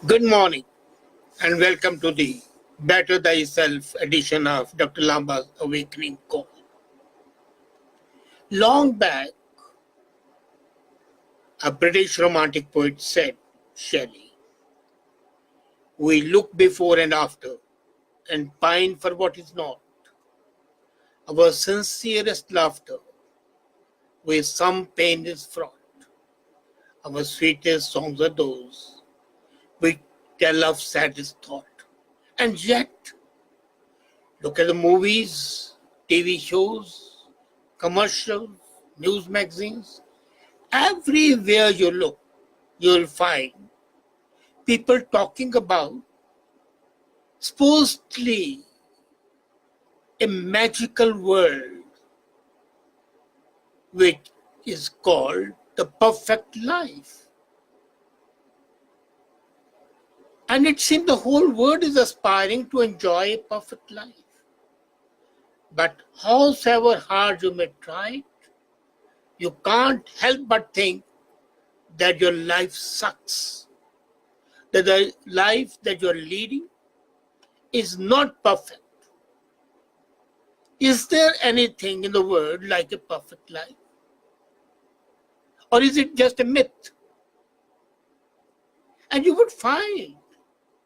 Good morning and welcome to the Better Thyself edition of Dr. Lamba's Awakening Call. Long back, a British romantic poet said, Shelley, we look before and after and pine for what is not. Our sincerest laughter with some pain is fraught. Our sweetest songs are those which tell of saddest thought. And yet, look at the movies, TV shows, commercials, news magazines. Everywhere you look, you'll find people talking about supposedly a magical world which is called the perfect life. And it seems the whole world is aspiring to enjoy a perfect life. But howsoever hard you may try, you can't help but think that your life sucks. That the life that you're leading is not perfect. Is there anything in the world like a perfect life? Or is it just a myth? And you would find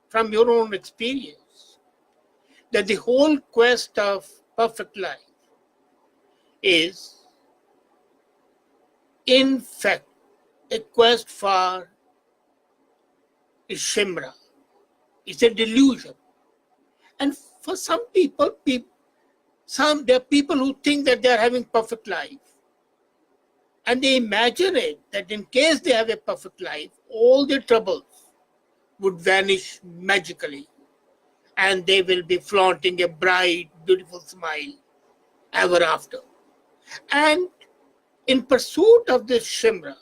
from your own experience that the whole quest of perfect life is, in fact, a quest for a chimera. It's a delusion. And for some people, there are people who think that they are having perfect life. And they imagine it, that in case they have a perfect life, all their troubles would vanish magically. And they will be flaunting a bright, beautiful smile ever after. And in pursuit of this chimera,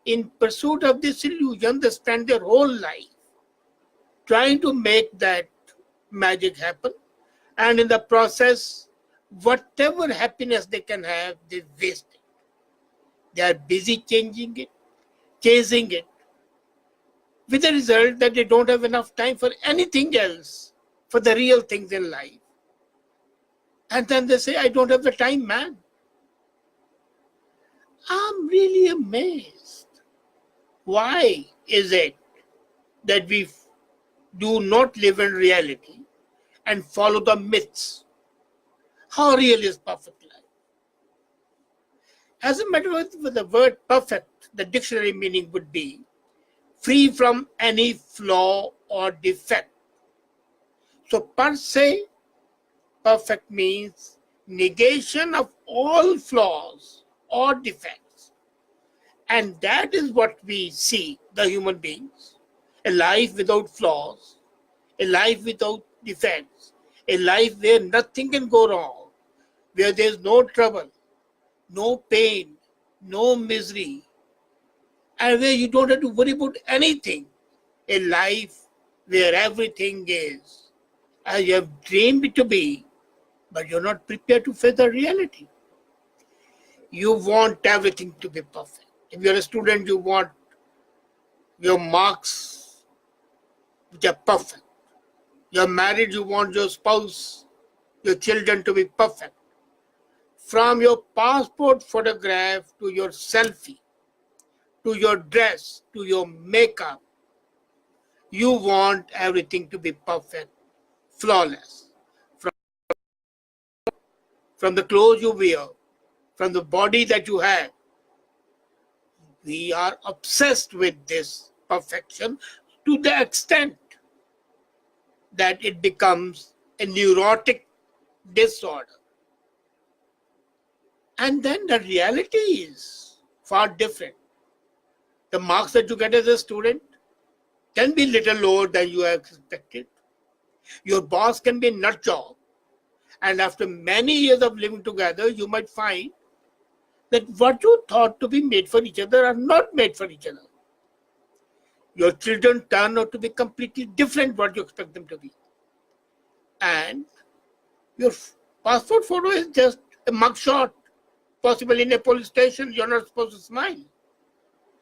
in pursuit of this illusion, they spend their whole life trying to make that magic happen. And in the process, whatever happiness they can have, they waste it. They are busy changing it, chasing it, with the result that they don't have enough time for anything else, for the real things in life. And then they say, I don't have the time, man. I'm really amazed. Why is it that we do not live in reality and follow the myths? How real is perfect life? As a matter of fact, the word perfect, the dictionary meaning would be free from any flaw or defect. So per se, perfect means negation of all flaws or defects. And that is what we see, the human beings. A life without flaws, a life without defects, a life where nothing can go wrong, where there's no trouble, no pain, no misery, and where you don't have to worry about anything. A life where everything is as you have dreamed it to be, but you're not prepared to face the reality. You want everything to be perfect. If you're a student, you want your marks which are perfect. You're married, you want your spouse, your children to be perfect. From your passport photograph to your selfie, to your dress, to your makeup, you want everything to be perfect, flawless. From the clothes you wear, from the body that you have, we are obsessed with this perfection to the extent that it becomes a neurotic disorder. And then the reality is far different. The marks that you get as a student can be little lower than you have expected. Your boss can be a nut job. And after many years of living together, you might find that what you thought to be made for each other are not made for each other. Your children turn out to be completely different what you expect them to be. And your passport photo is just a mugshot, possibly in a police station, you're not supposed to smile.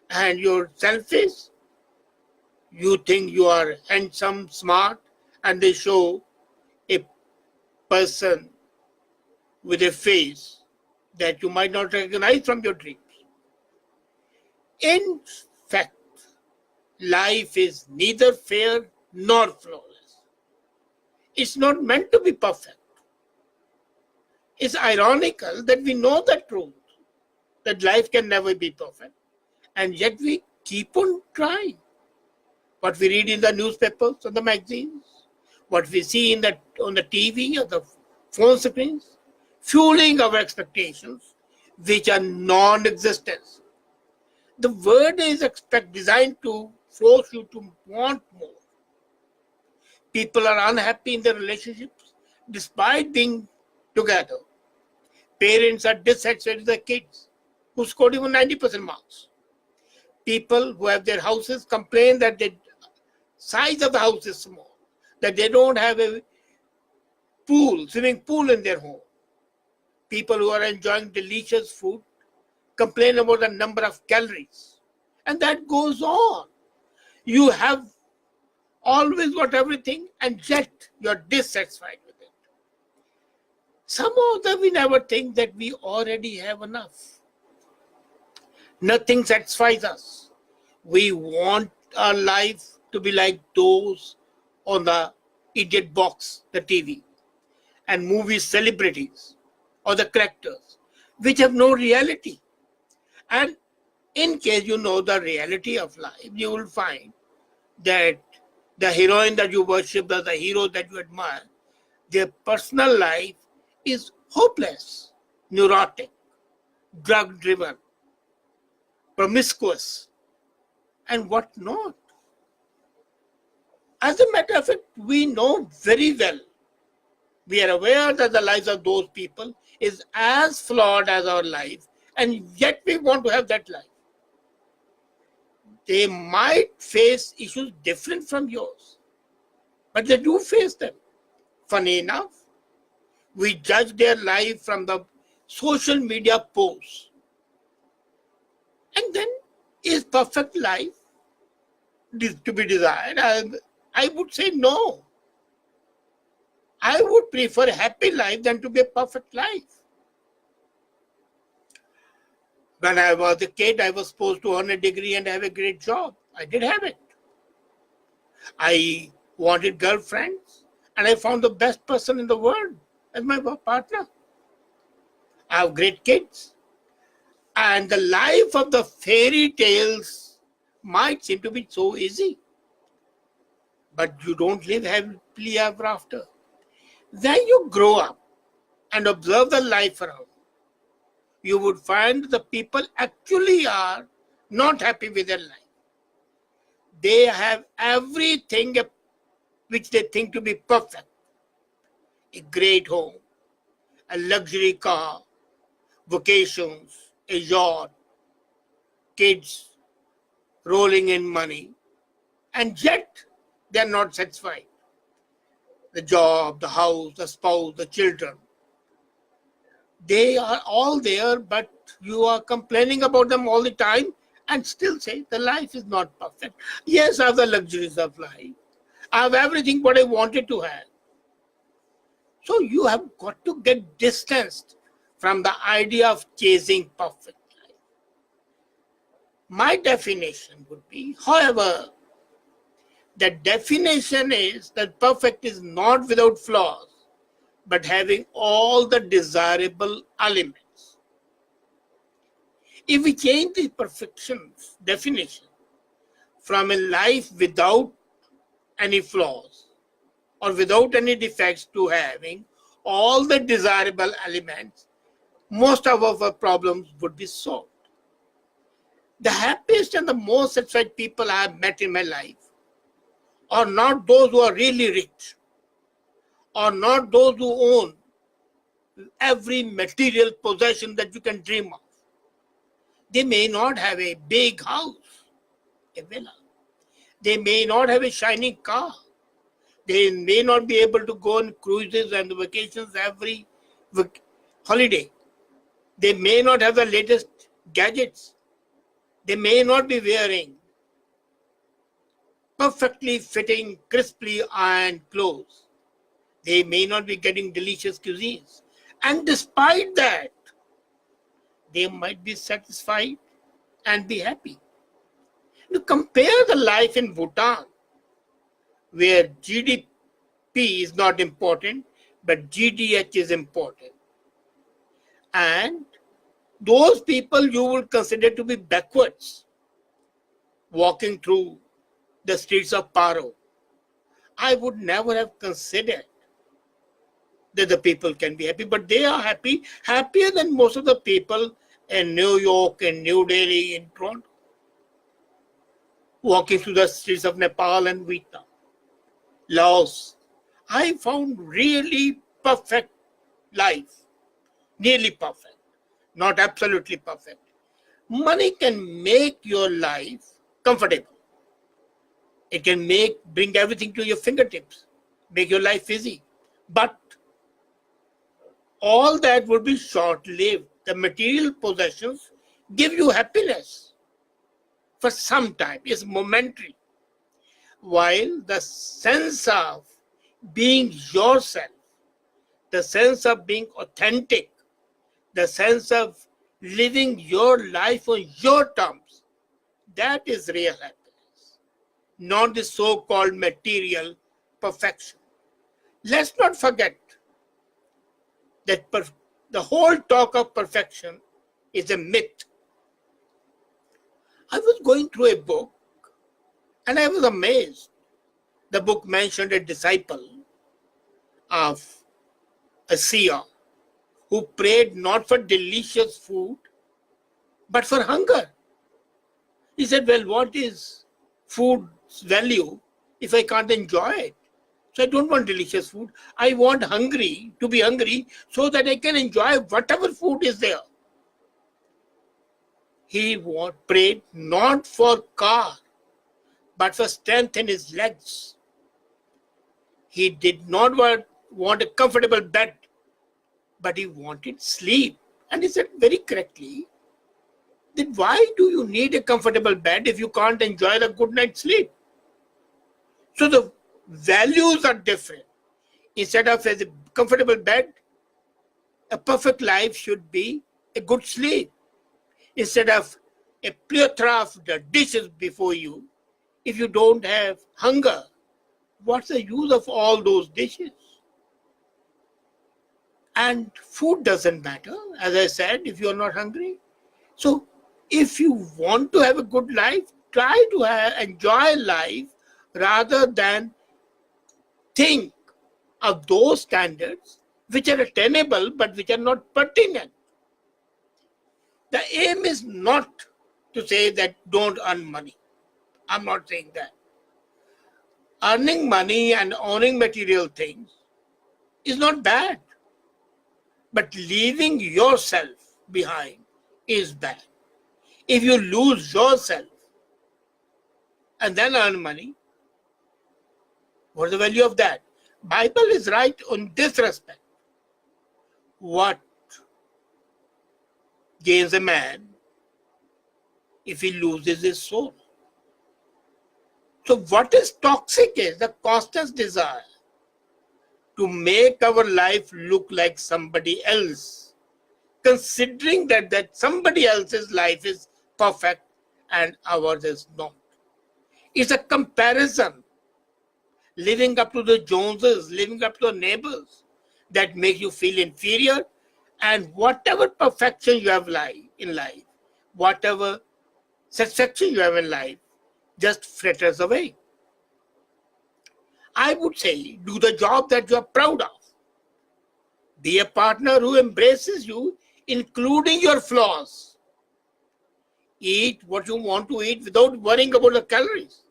And your selfies, You think you are handsome, smart, and they show a person with a face that you might not recognize from your dreams. In fact, life is neither fair nor flawless. It's not meant to be perfect. It's ironical that we know the truth, that life can never be perfect, and yet we keep on trying. What we read in the newspapers or the magazines, what we see on the TV or the phone screens, fueling our expectations, which are non-existent. The word is designed to force you to want more. People are unhappy in their relationships despite being together. Parents are dissatisfied with their kids who scored even 90% marks. People who have their houses complain that the size of the house is small, that they don't have a swimming pool in their home. People who are enjoying delicious food complain about the number of calories. And that goes on. You have always got everything, and yet you're dissatisfied with it. Somehow that we never think that we already have enough. Nothing satisfies us. We want our life to be like those on the idiot box, the TV, and movie celebrities or the characters, which have no reality. And in case you know the reality of life, you will find that the heroine that you worship, or the hero that you admire, their personal life is hopeless, neurotic, drug-driven, promiscuous, and what not. As a matter of fact, we know very well, we are aware that the lives of those people is as flawed as our life, and yet we want to have that life. They might face issues different from yours, but they do face them. Funny enough, we judge their life from the social media posts. And then, is perfect life to be desired? I would say no. I would prefer a happy life than to be a perfect life. When I was a kid, I was supposed to earn a degree and have a great job. I did have it. I wanted girlfriends, and I found the best person in the world as my partner. I have great kids. And the life of the fairy tales might seem to be so easy. But you don't live happily ever after. When you grow up and observe the life around, you would find the people actually are not happy with their life. They have everything which they think to be perfect. A great home, a luxury car, vacations, a yacht, kids rolling in money, and yet they are not satisfied. The job, the house, the spouse, the children, they are all there, but you are complaining about them all the time and still say the life is not perfect. Yes, I have the luxuries of life. I have everything what I wanted to have. So you have got to get distanced from the idea of chasing perfect life. My definition would be, however, the definition is that perfect is not without flaws, but having all the desirable elements. If we change the perfection definition from a life without any flaws or without any defects to having all the desirable elements, most of our problems would be solved. The happiest and the most satisfied people I have met in my life are not those who are really rich, or not those who own every material possession that you can dream of. They may not have a big house, a villa. They may not have a shining car. They may not be able to go on cruises and vacations every holiday. They may not have the latest gadgets. They may not be wearing perfectly fitting, crisply ironed clothes. They may not be getting delicious cuisines. And despite that, they might be satisfied and be happy. You compare the life in Bhutan, where GDP is not important, but GDH is important. And those people you will consider to be backwards, walking through the streets of Paro. I would never have considered that the people can be happy, but they are happy, happier than most of the people in New York, in New Delhi, in Toronto, walking through the streets of Nepal and Vietnam, Laos. I found really perfect life, nearly perfect, not absolutely perfect. Money can make your life comfortable. It can bring everything to your fingertips, make your life easy. But all that would be short-lived. The material possessions give you happiness for some time, it's momentary. While the sense of being yourself, the sense of being authentic, the sense of living your life on your terms, that is real happiness, not the so-called material perfection. Let's not forget that the whole talk of perfection is a myth. I was going through a book and I was amazed. The book mentioned a disciple of a seer who prayed not for delicious food but for hunger. He said, well, what is food's value if I can't enjoy it? So I don't want delicious food. I want to be hungry so that I can enjoy whatever food is there. He prayed not for car, but for strength in his legs. He did not want a comfortable bed, but he wanted sleep. And he said very correctly, then why do you need a comfortable bed if you can't enjoy a good night's sleep? So the values are different. Instead of a comfortable bed, a perfect life should be a good sleep. Instead of a plethora of the dishes before you, if you don't have hunger, what's the use of all those dishes? And food doesn't matter, as I said, if you're not hungry. So if you want to have a good life, try to enjoy life rather than think of those standards which are attainable but which are not pertinent. The aim is not to say that don't earn money. I'm not saying that. Earning money and owning material things is not bad. But leaving yourself behind is bad. If you lose yourself and then earn money, what's the value of that? Bible is right on this respect. What gains a man if he loses his soul? So what is toxic is the constant desire to make our life look like somebody else, considering that somebody else's life is perfect and ours is not. It's a comparison, living up to the Joneses, living up to the neighbors, that make you feel inferior. And whatever perfection you have in life, whatever satisfaction you have in life, just fritters away. I would say, do the job that you are proud of. Be a partner who embraces you, including your flaws. Eat what you want to eat without worrying about the calories.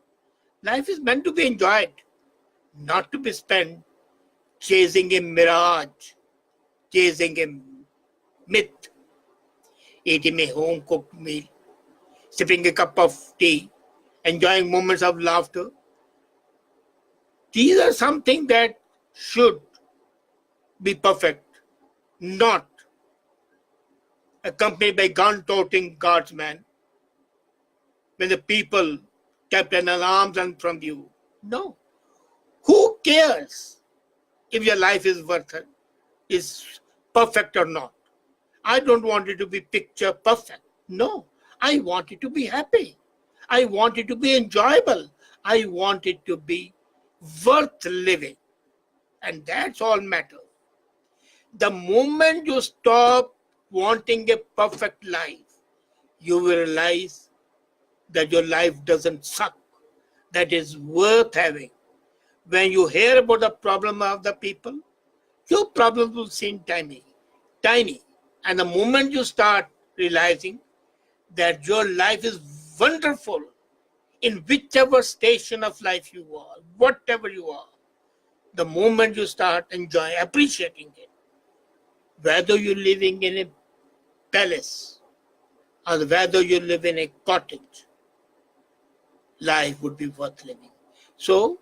Life is meant to be enjoyed, not to be spent chasing a mirage, chasing a myth, eating a home-cooked meal, sipping a cup of tea, enjoying moments of laughter. These are something that should be perfect, not accompanied by gun-toting guardsmen when the people kept an arm's length from you. No. Who cares if your life is worth it, is perfect or not? I don't want it to be picture perfect. No. I want it to be happy. I want it to be enjoyable. I want it to be worth living. And that's all matters. The moment you stop wanting a perfect life, you will realize that your life doesn't suck, that is worth having. When you hear about the problem of the people, your problems will seem tiny, tiny. And the moment you start realizing that your life is wonderful in whichever station of life you are, whatever you are, the moment you start enjoying, appreciating it, whether you're living in a palace or whether you live in a cottage, life would be worth living. So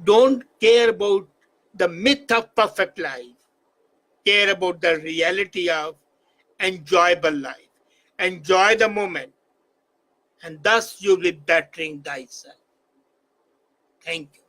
don't care about the myth of perfect life. Care about the reality of enjoyable life. Enjoy the moment, and thus you'll be bettering thyself. Thank you.